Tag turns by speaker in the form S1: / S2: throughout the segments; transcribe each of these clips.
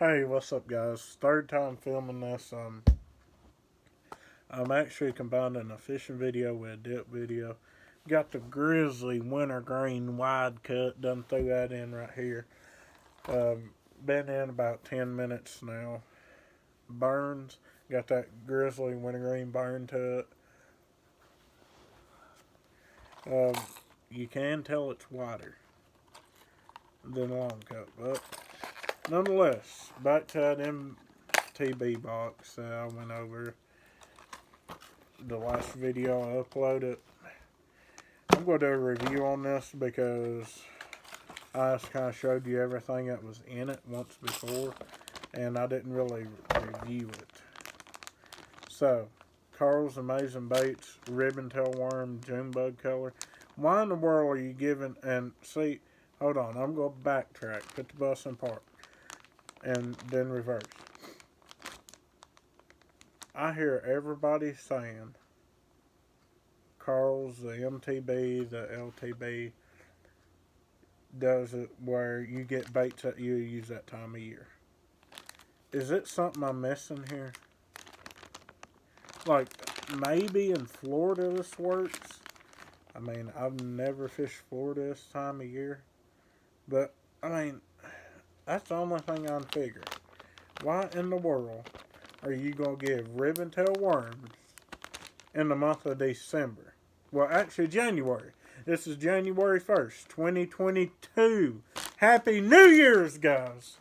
S1: Hey, what's up, guys? Third time filming this. I'm actually combining a fishing video with a dip video. Got the Grizzly wintergreen wide cut. Done threw that in right here. Um, Been in about 10 minutes now. Burns. Got that Grizzly wintergreen burn to it. Um, you can tell it's wider than long cut, but nonetheless, back to that MTB box that I went over the last video I uploaded. I'm going to do a review on this because I just kind of showed you everything that was in it once before, and I didn't really review it. So, Carl's Amazing Baits, Ribbon Tail Worm, June Bug Color. Why in the world are you giving, and see, hold on, I'm going to backtrack, put the bus in park, and then reverse. I hear everybody saying Carl's, the MTB, the LTB, does it where you get baits that you use that time of year. Is it something I'm missing here? Like, maybe in Florida this works. I mean, I've never fished Florida this time of year. But, I mean, that's the only thing I'm figuring. Why in the world are you going to give ribbon tail worms in the month of December? Well, actually, January. This is January 1st, 2022. Happy New Year's, guys!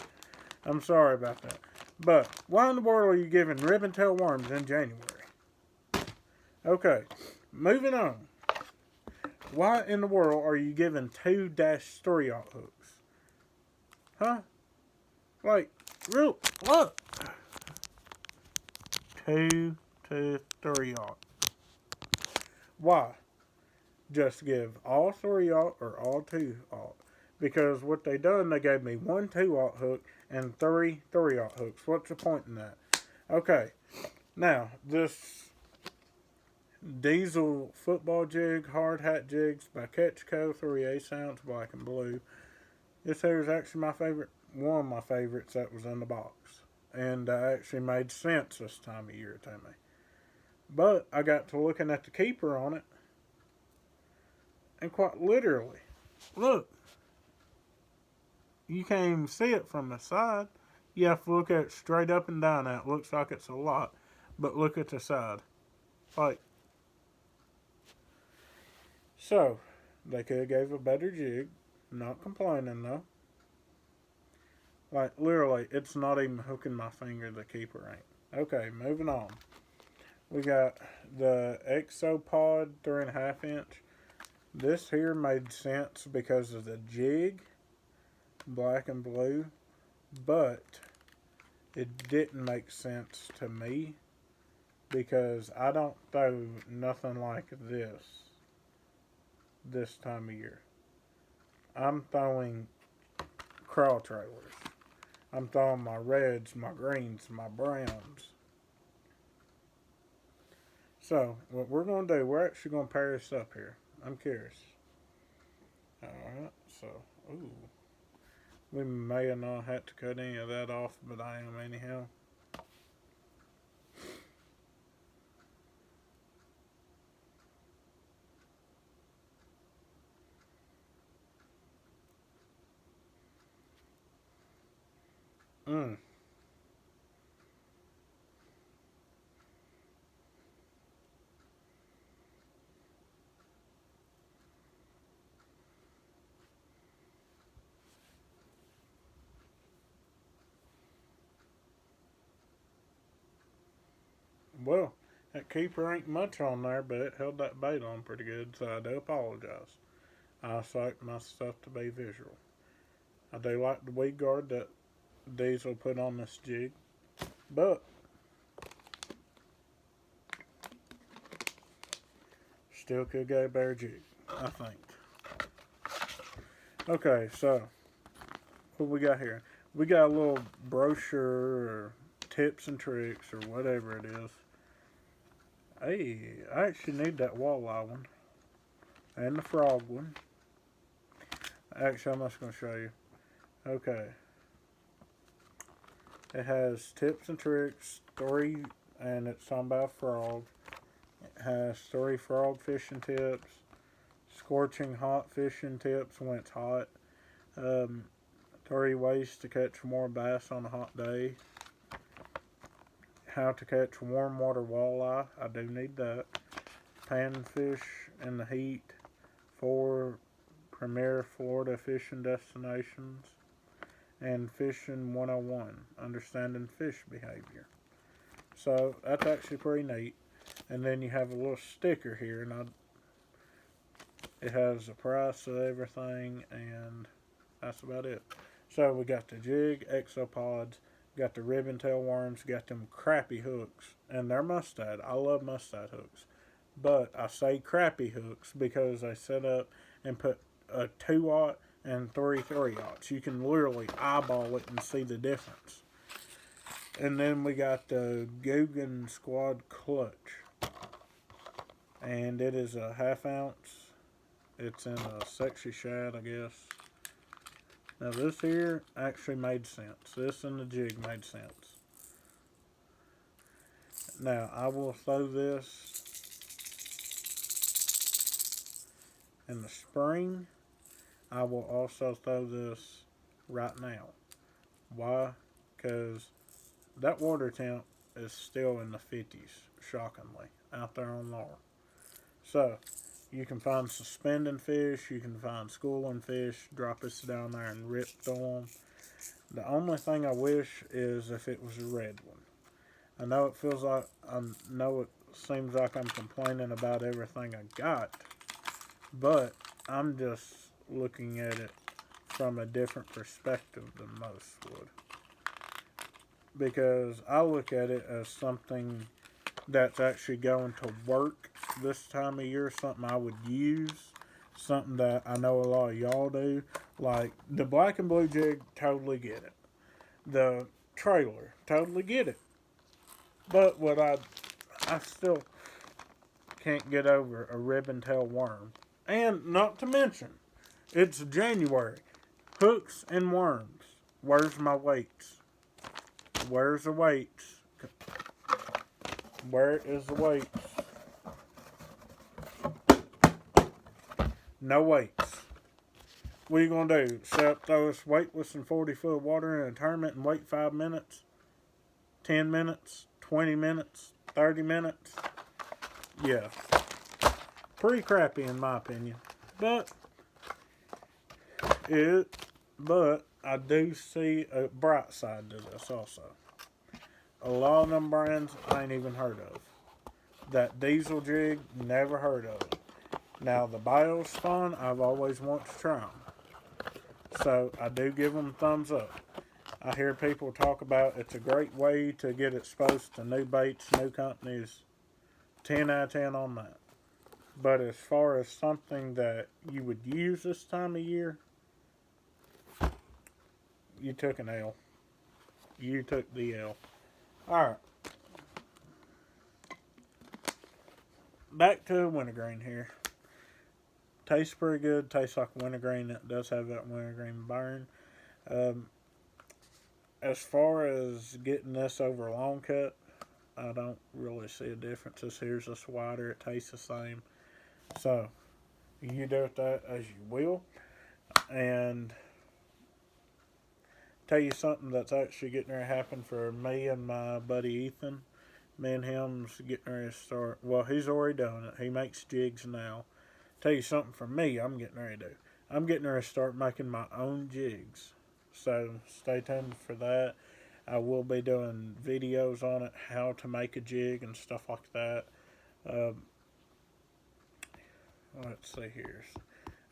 S1: I'm sorry about that. But why in the world are you giving ribbon tail worms in January? Okay, moving on. Why in the world are you giving 2-3/0 hooks? Huh? Like, real, look. 2 to 3/0. Why? Just give all 3/0 or all 2/0. Because what they done, they gave me 1 2/0 hook and 3 3/0 hooks. What's the point in that? Okay, now this Diesel football jig, hard hat jigs by Ketchco, 3/8 ounce, black and blue. This here is actually my favorite, one of my favorites that was in the box. And actually made sense this time of year to me. But I got to looking at the keeper on it, and quite literally, look, you can't even see it from the side. You have to look at it straight up and down. It looks like it's a lot, but look at the side. Like, so, they could have gave a better jig. Not complaining though. Like, literally, it's not even hooking my finger, the keeper ain't. Okay, moving on. We got the Exopod 3.5 inch. This here made sense because of the jig, black and blue, but it didn't make sense to me because I don't throw nothing like this time of year. I'm throwing crawl trailers. I'm throwing my reds, my greens, my browns. So, what we're going to do, we're actually going to pair this up here. I'm curious. Alright, so, ooh. We may have not had to cut any of that off, but I am anyhow. Mm. Well, that keeper ain't much on there, but it held that bait on pretty good, so I do apologize. I like my stuff to be visual. I do like the weed guard that Diesel put on this jig, but still could get a better jig, I think. Okay, so what we got here? We got a little brochure or tips and tricks or whatever it is. Hey, I actually need that walleye one and the frog one. Actually, I'm just going to show you. Okay. It has tips and tricks, three, and it's talking about frog. It has three frog fishing tips, scorching hot fishing tips when it's hot, um, three ways to catch more bass on a hot day, how to catch warm water walleye. I do need that. Panfish in the heat, four premier Florida fishing destinations, and Fishing 101, understanding fish behavior. So that's actually pretty neat. And then you have a little sticker here, and it has the price of everything, and that's about it. So we got the jig, exopods, got the ribbon tail worms, got them crappy hooks, and they're mustad. I love mustad hooks. But I say crappy hooks because they set up and put a 2-aught and three 3-aughts. You can literally eyeball it and see the difference. And then we got the Guggen Squad Clutch. And it is a 1/2 ounce. It's in a sexy shad, I guess. Now this here actually made sense. This and the jig made sense. Now I will throw this in the spring. I will also throw this right now. Why? Because that water temp is still in the 50s, shockingly, out there on Laurel. So, you can find suspending fish, you can find schooling fish, drop this down there and rip through them. The only thing I wish is if it was a red one. I know it seems like I'm complaining about everything I got, but I'm just looking at it from a different perspective than most would. Because I look at it as something that's actually going to work this time of year, something I would use, something that I know a lot of y'all do. Like the black and blue jig, totally get it. The trailer, totally get it. But what I still can't get over a ribbon tail worm. And not to mention, it's January. Hooks and worms. Where's my weights? Where's the weights? Where is the weights? No weights. What are you going to do? Except throw us weightless in 40-foot water in a tournament and wait 5 minutes? 10 minutes? 20 minutes? 30 minutes? Yeah. Pretty crappy in my opinion. But I do see a bright side to this also. A lot of them brands I ain't even heard of. That diesel jig, never heard of it. Now the Biospawn, I've always wanted to try them. So I do give them a thumbs up. I hear people talk about it's a great way to get exposed to new baits, new companies. 10 out of 10 on that. But as far as something that you would use this time of year, you took an L. You took the L. Alright. Back to wintergreen here. Tastes pretty good. Tastes like wintergreen. It does have that wintergreen burn. As far as getting this over a long cut, I don't really see a difference. This here's a wider. It tastes the same. So, you do with that as you will. And tell you something that's actually getting ready to happen for me and my buddy Ethan. Me and him's getting ready to start. Well, he's already done it. He makes jigs now. Tell you something for me, I'm getting ready to do. I'm getting ready to start making my own jigs. So stay tuned for that. I will be doing videos on it, how to make a jig and stuff like that. Let's see here.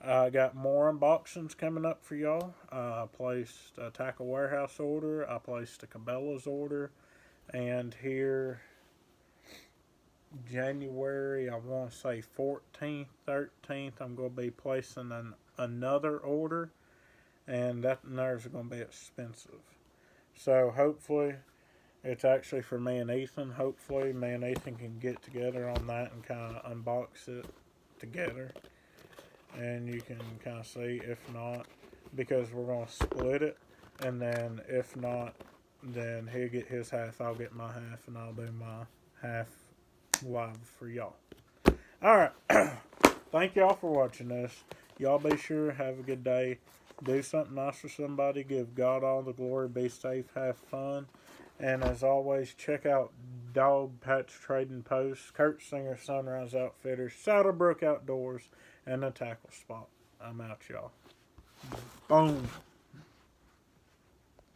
S1: I got more unboxings coming up for y'all. I placed a Tackle Warehouse order. I placed a Cabela's order. And here, January, I want to say 14th, 13th, I'm going to be placing another order. And theirs are going to be expensive. So hopefully, it's actually for me and Ethan. Hopefully, me and Ethan can get together on that and kind of unbox it together. And you can kind of see, if not, because we're going to split it. And then, if not, then he'll get his half, I'll get my half, and I'll do my half live for y'all. Alright. Thank y'all for watching this. Y'all be sure, have a good day. Do something nice for somebody. Give God all the glory. Be safe. Have fun. And as always, check out Dog Patch Trading Post, Kurt Singer Sunrise Outfitters, Saddlebrook Outdoors, and the Tackle Spot. I'm out, y'all. Boom.